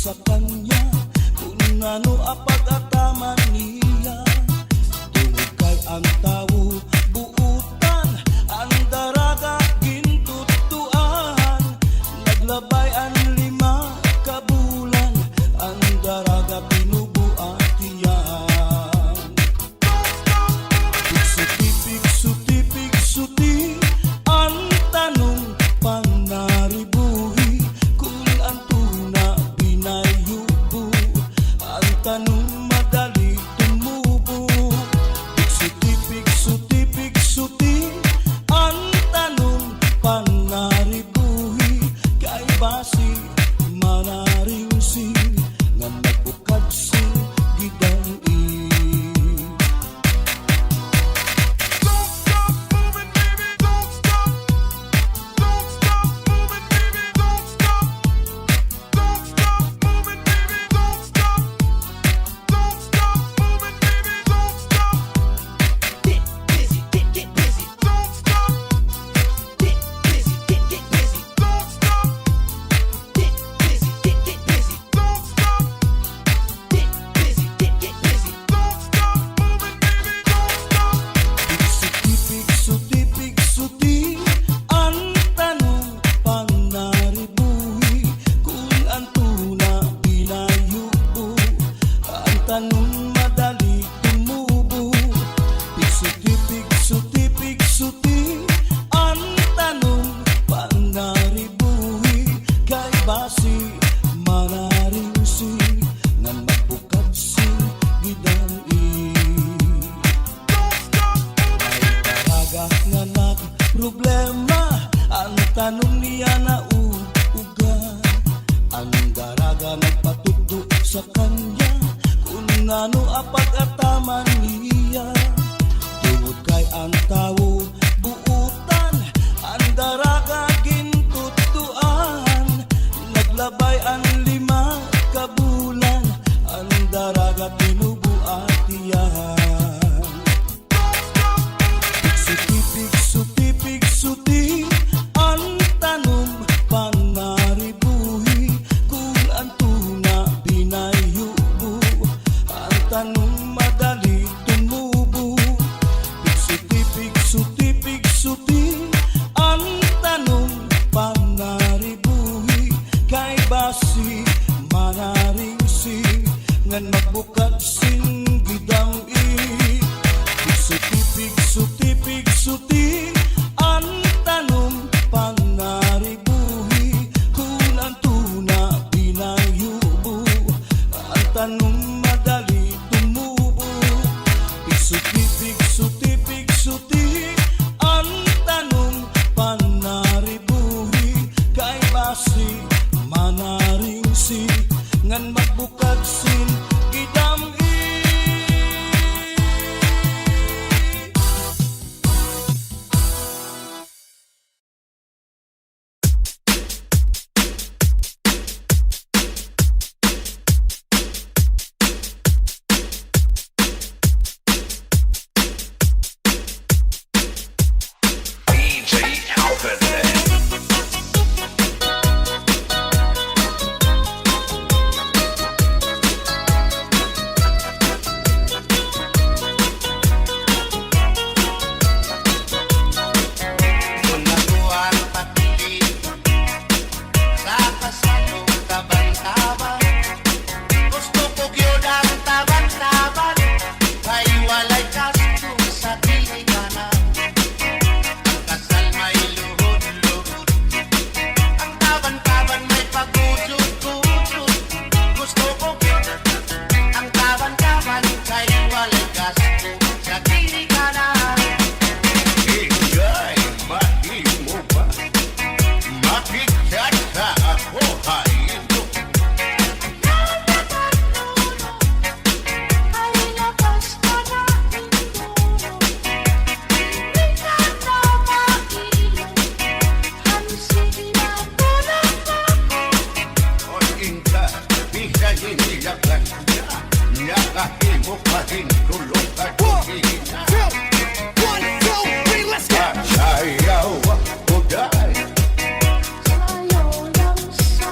sa kanya, kung ano ang pag-ataman niya. Tungod kay ang tao buutan, ang daraga gintutuan. Naglabay ang 5 ka bulan, ang daraga pinubuatian. Pigsuti, ang tanong panaribuhi, kung ang tuna pinayubo, ang tanong madali tumubo. Pigsuti, ang tanong panaribuhi, kay basi manaring sing, nga nagbukad sing gidang-i. Pigsuti, ang tanong panaribuhi, kung ang tuna pinayubo, ang tanong madali tumubo. Pigsuti, ang tanong panaribuhi, kay basi manaring sing, nga nagbukad sing gidang-i. Nga nagproblema, ang tanong niya na uugan, ang daraga nagpatudo sa kanya, kung ano ang pag-ataman niya. Tungod kay ang tao buutan, ang daraga gintutuan. Naglabay ang 5 ka bulan, ang daraga pinubuatian. Pigsuti, ang tanong panaribuhi, kung ang tuna pinayubo, ang tanong madali tumubo. Pigsuti, ang tanong panaribuhi, kay basi manaring sing, ngan magbukad sing gidang-i. Pigsuti, ang tanong panaribuhi, kung ang tuna pinayubo, ang tanong madali tumubo. Pigsuti, ang tanong panaribuhi, kay basi manaring sing, ngan magbukad sing gidang-i. Sayaw ako dahil sayaw lang sa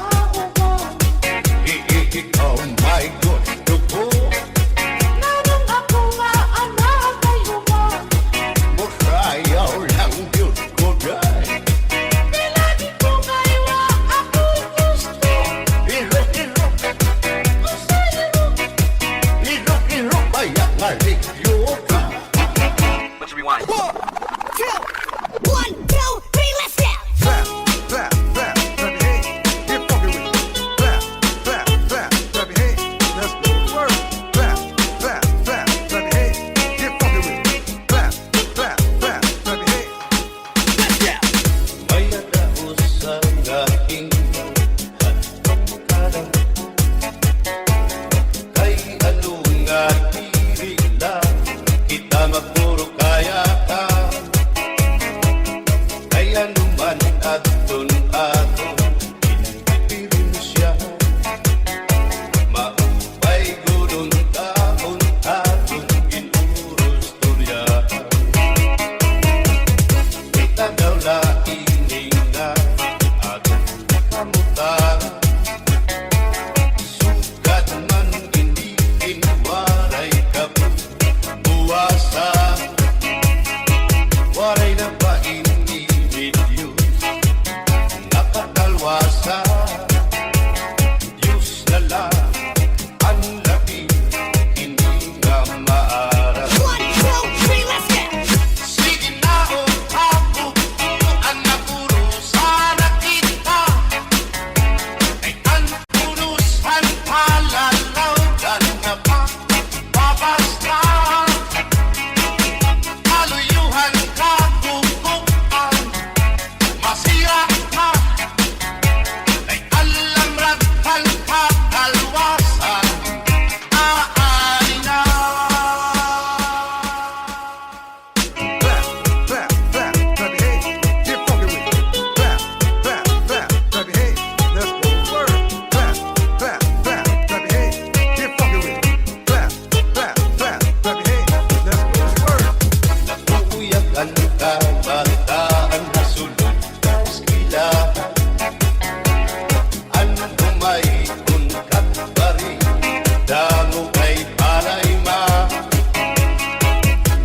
Sugat man giniin waray kabubuwasa. Waray na painibid yun nakatalwasa. Diyos na lang ang labi, hindi nga maaral. Sige na o kabubuan na puro sana kita. Ay ang punusan palalawgan na pagbabasta. Kaluyuhan kabubuan, masira ka. Ay alam ratal kakalwasan, aari na. Clap, clap, clap, clap your hands. Get funky with it. Clap, clap, clap, clap your hands. Let's go. Word. Clap, clap, clap, clap your hands. Get funky with it. Clap, clap, clap, clap your hands. Let's go. Word. Nakuyakan ka, balitaan na sulod ka eskwelahan. Anong kumaikon ka pa rin, damo kay palay ma.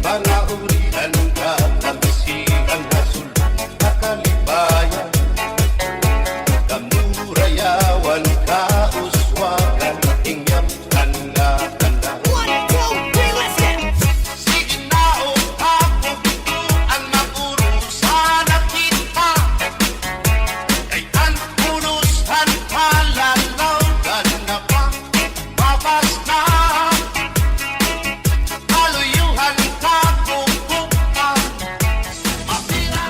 Mga urian ka, tamsihan na sulod ka kalibayan. Kamurayawan ka, uswagan, ingyap ka nga ka na. Sige na o kabubuan, mapurusan na kita. Kay ang punusan palalawgan na pagbabasta. Kaluyuhan kabubuan, masira.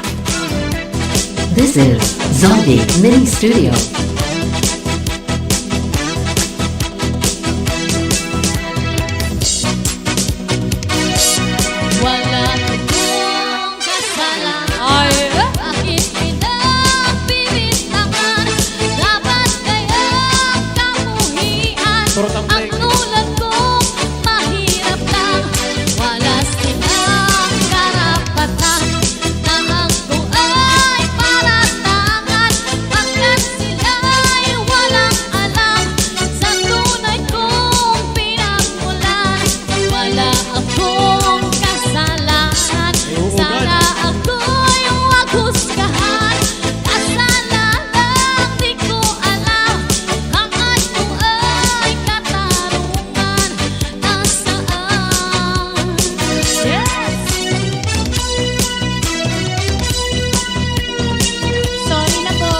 This is Zombie Mini Studio. Wala akong kasalanan. Bakit pinagbibitangan? Dapat kayang kamuhian. Ang tulad kong mahirap lang. Wala silang karapatan na ako ay palatangan. Pagkat sila'y walang alam sa tunay kong pinagmulan. Wala akong kasalanan. Sana ako'y huwag husgahan. Kasalanan lang di ko alam. Ang ano ay katarungan. Nasaan? Yes! Sorry na po.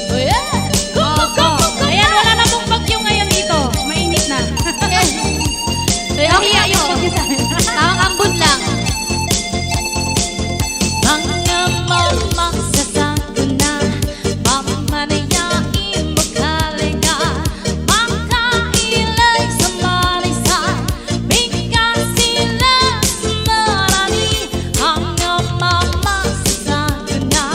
Oh, yeah! Ayan, wala na pong bagyo ngayon dito. Mainit na. Nahiya yung bagyo sa amin. Tawang ambon lang. Mga mamagsasago na, mamanayain magkalinga, makailay sa marisan, bigkas sila sa marami. Mga mamagsasago na,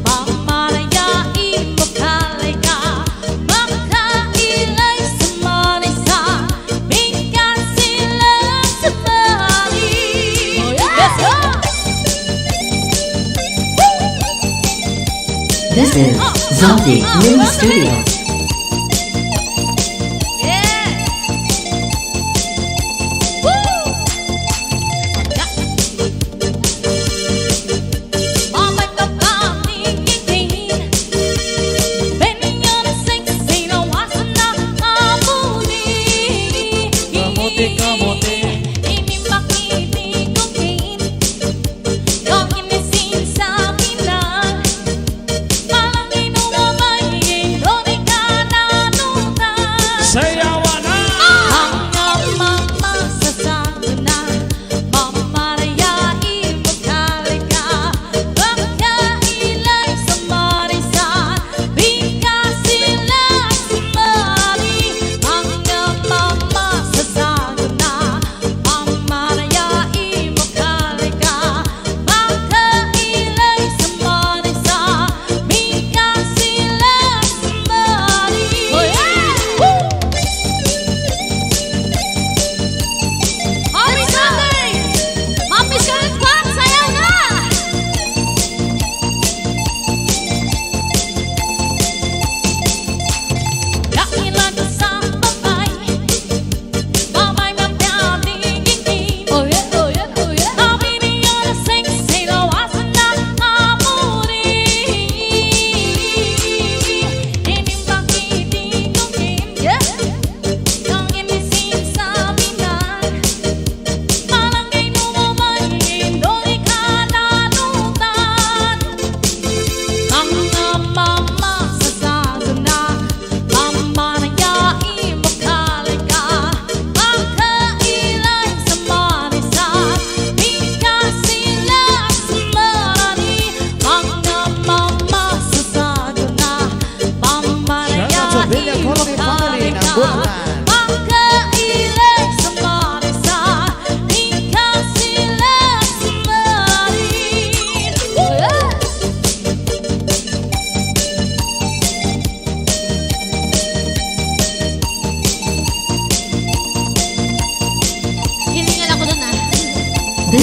mamanayain magkalinga, makailay sa marisan, bigkas sila sa marami. Let's go! This is Zombie Mini Studio. Yeah! Woo! Mama'y kapaningin, benyo na sing-sing, nawasan na amunin. Inimakibig kong kain, kung inisin sa akin lang. Malang inuwa may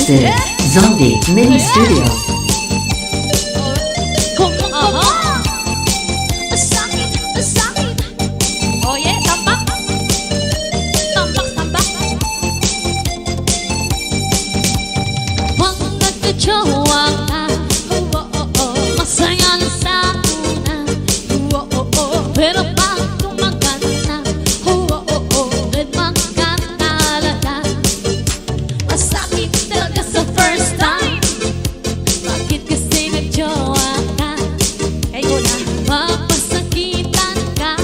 This is Zombie Mini Studio. Masakit, masakit. Oh yeah, tambak. Tambak, tambak. Huwag nagkajowa ka. Masaya na sa una. Pero pag tumagal na, red magkatalaga. Masakit talaga sa first time. Bakit kasi nagjowa ka? Kayo na mapasakitan ka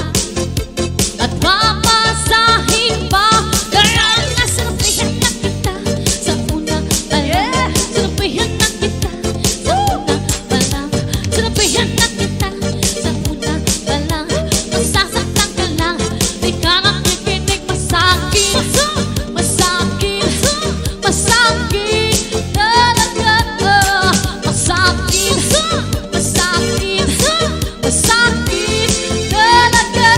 at mapasahin pa. Kaya nga sinabihan na kita sa una pa lang. Sinabihan na kita sa una pa lang. Sinabihan na kita sa una pa lang. Masasaktan ka lang, di ka nakikinig. Masakit, masakit, masakit talaga. Masakit, masakit, masakit talaga.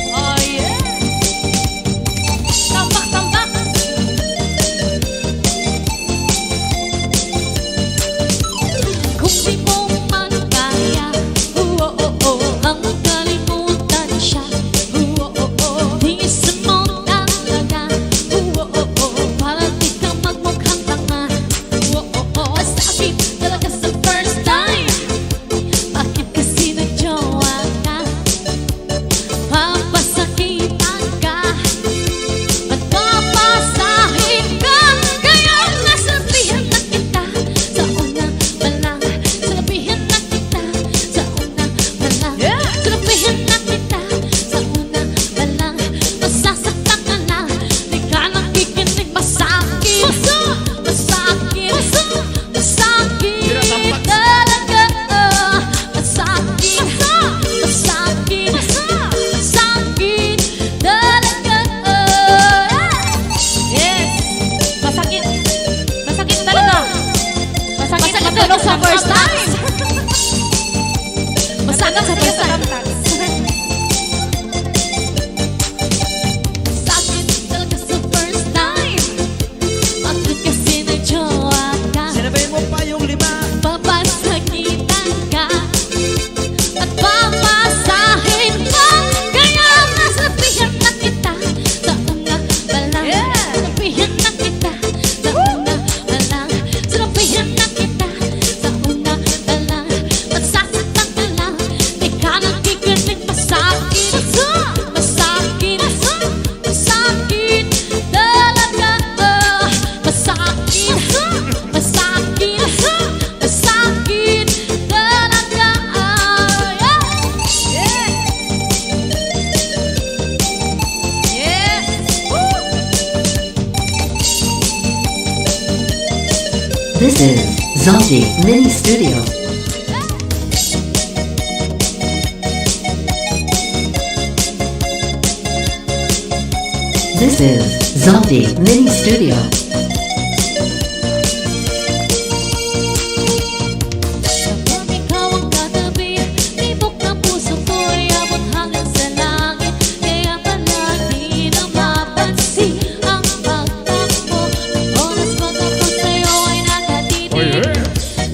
Oh yeah. Tambak, tambak. Kung di mo man kaya, ang kalimutan siya. Tiisin mo talaga, para di ka magmukhang tanga. Masakit talaga sa first time. Bakit kasi nagjowa ka? Papasakitan ka at papasahin ka. Kaya nga sinabihan na kita sa una pa lang. Sinabihan na kita sa una pa lang. Sinabihan na kita sa una pa lang. Masasaktan ka lang, di ka nakikinig. Masakit, masakit, masakit talaga. Masakit, masakit, masakit talaga. Yes, masakit, masakit talaga. Masakit talaga sa first time. Masakit sa first time. Sakit talaga sa first time. Bakit kasi nagjowa ka? Sinabihin mo pa yung lima. Papasakitan ka at papasahin ka. Kaya nga sinabihan na kita sa una pa lang. Sinabihan na kita sa una pa lang. Sinabihan na kita sa una pa lang. Masasaktan ka lang, di ka nakikinig. Masakit, masakit, masakit talaga. Masakit, masakit, masakit talaga. Yes. This is Zombie Mini Studio. This is Zombie Mini Studio. Kapag ikaw ang katabi, tibok ng puso ko'y abot hanggang sa langit. Kaya palagi na mapansin ang pagtakbo. Oras pag ako sa'yo ay nakatitig.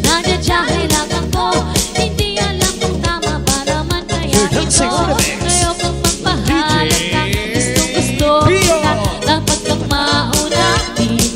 Nadadyahay lang ako, hindi alam kung tama ba naman kaya ito. Ngayon pag magpahalan ka, gusto kita, dapat kang mauna dito.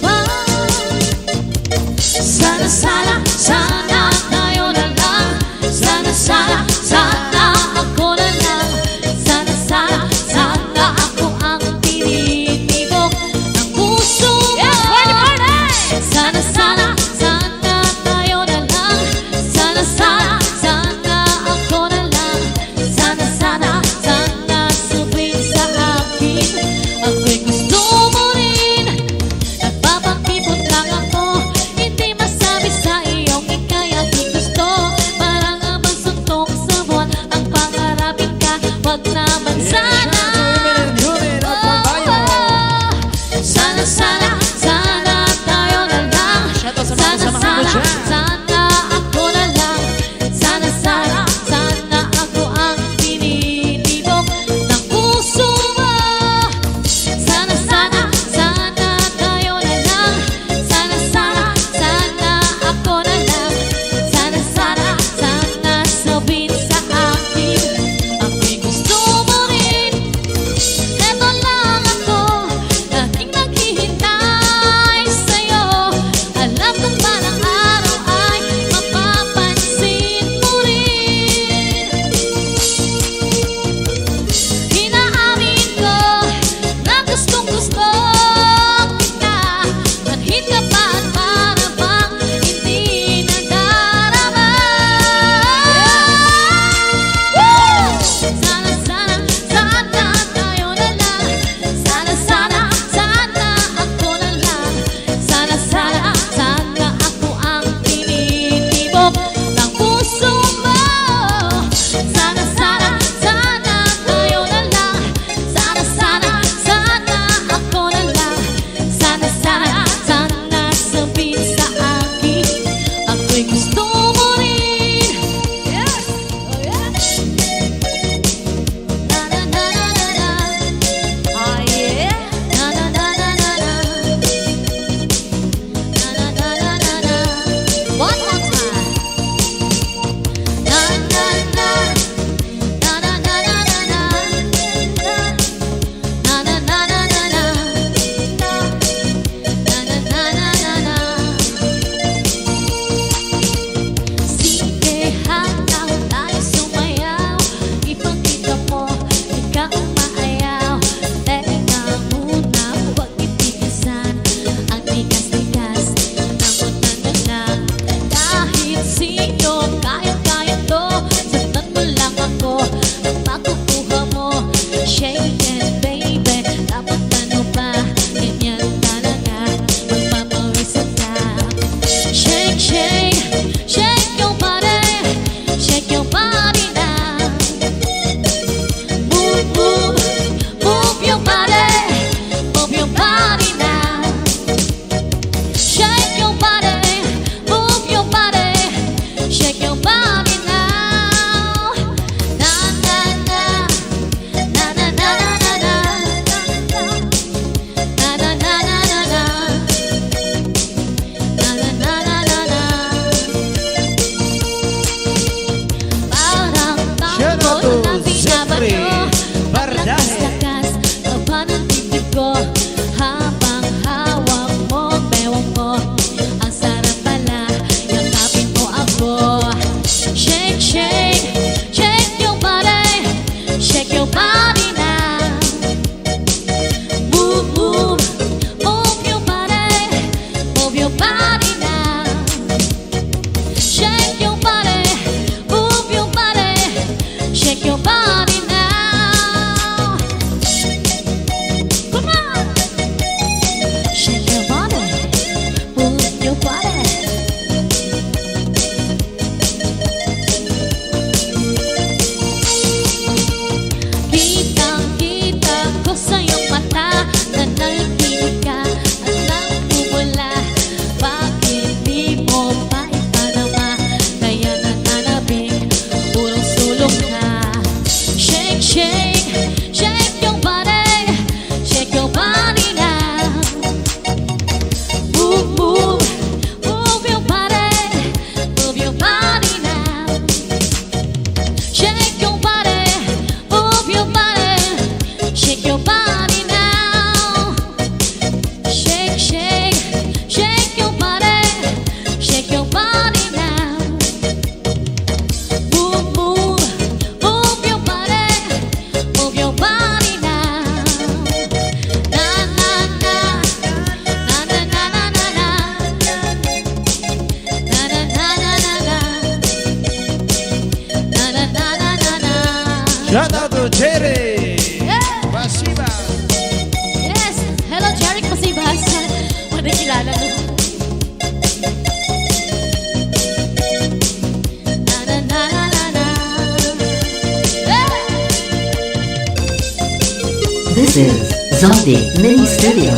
is Zombie Mini Studio.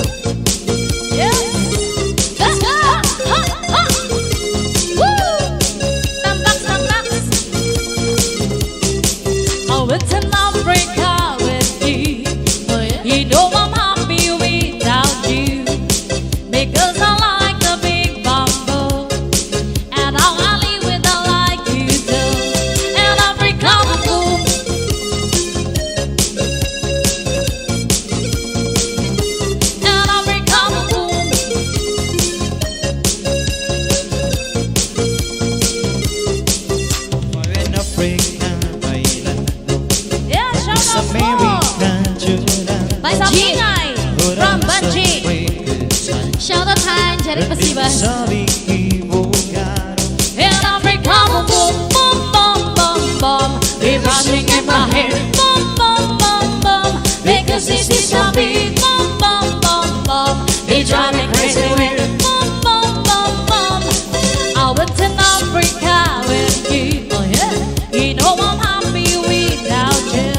Yeah. Let's go. Ha, ha. Woo. Tambak. I went to Africa with you. You know I'm happy without you. Because I like the big bamboo. And I'll live with I like you do. And Africa boom. And Africa boom. In Africa, bailando. Yeah, shout Sa out for America, Jordan. Banjingay from Banjing. Shout out Thai, jadi pesibas. Sabi equivocado. In Africa, boom, boom, boom, boom, boom. We're rushing in my head, boom, boom, boom, boom. Because this is a beat, boom, boom, boom, boom. They drive me crazy with boom, boom, boom, boom. I went to Africa with you, oh yeah. You know I'm happy without you.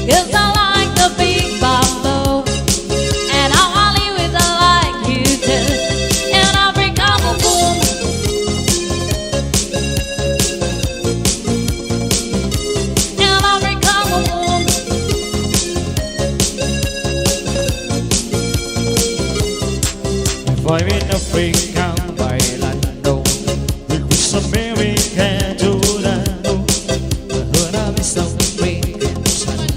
Because I like the big bamboo. And I'm only with I like you too. In Africa, boom. In Africa, boom. If I'm in Africa, bailando. With Miss America, Jordan. Ahora me están pensando.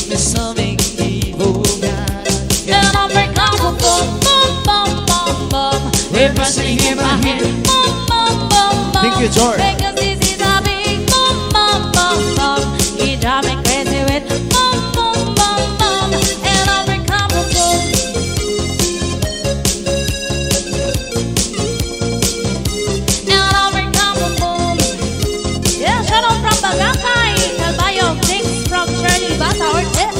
Me saben equivocar. In Africa, boom, boom, boom, boom, boom. We're pressing in my head, boom, boom, boom, boom. Thank you, George. Because this is a big boom, boom, boom, boom. You drive me crazy with boom, boom, boom, boom. In Africa, boom, boom. In Africa, boom, boom. Yeah, shout out from Bagakay, Calbayog, thanks from Shirley Basauer. Yeah.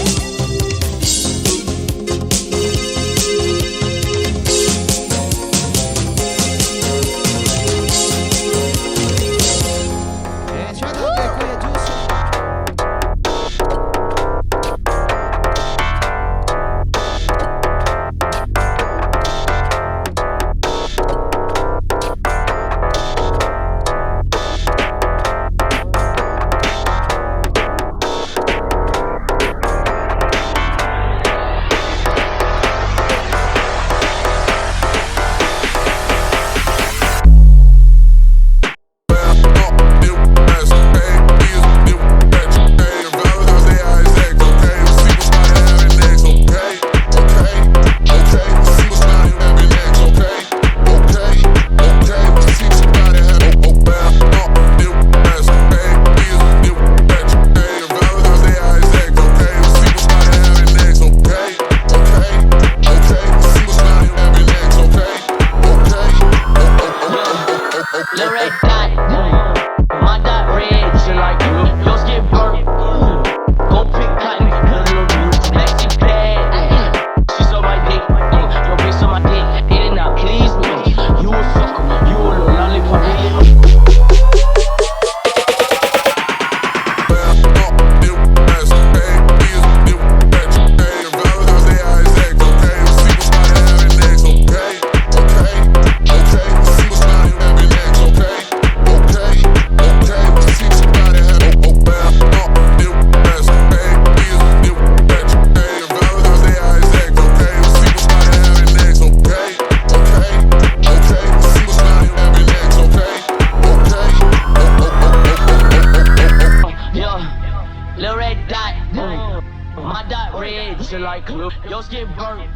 Yo, get burnt.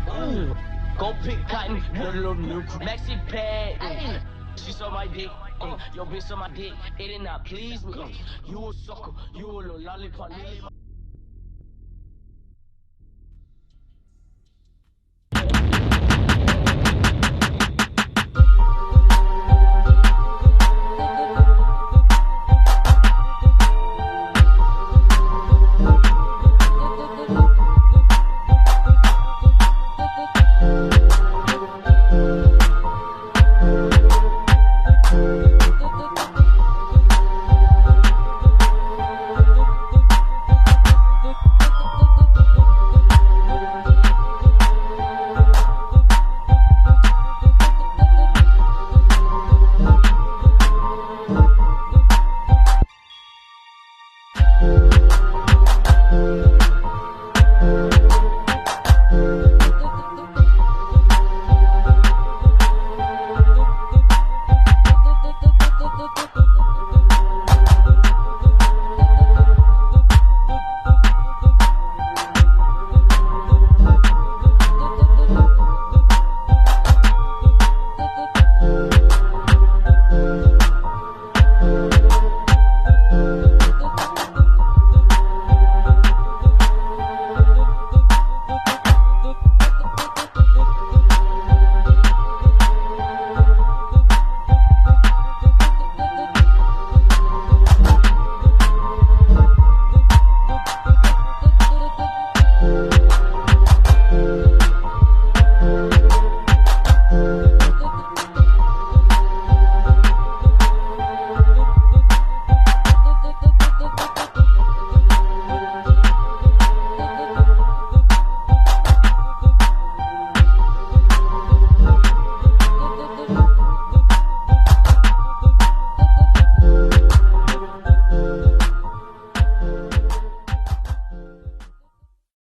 Go pick cotton, put a little new maxi pad. She saw my dick, yo bitch saw my dick. It did not please me. You a sucker, you a little lollipop.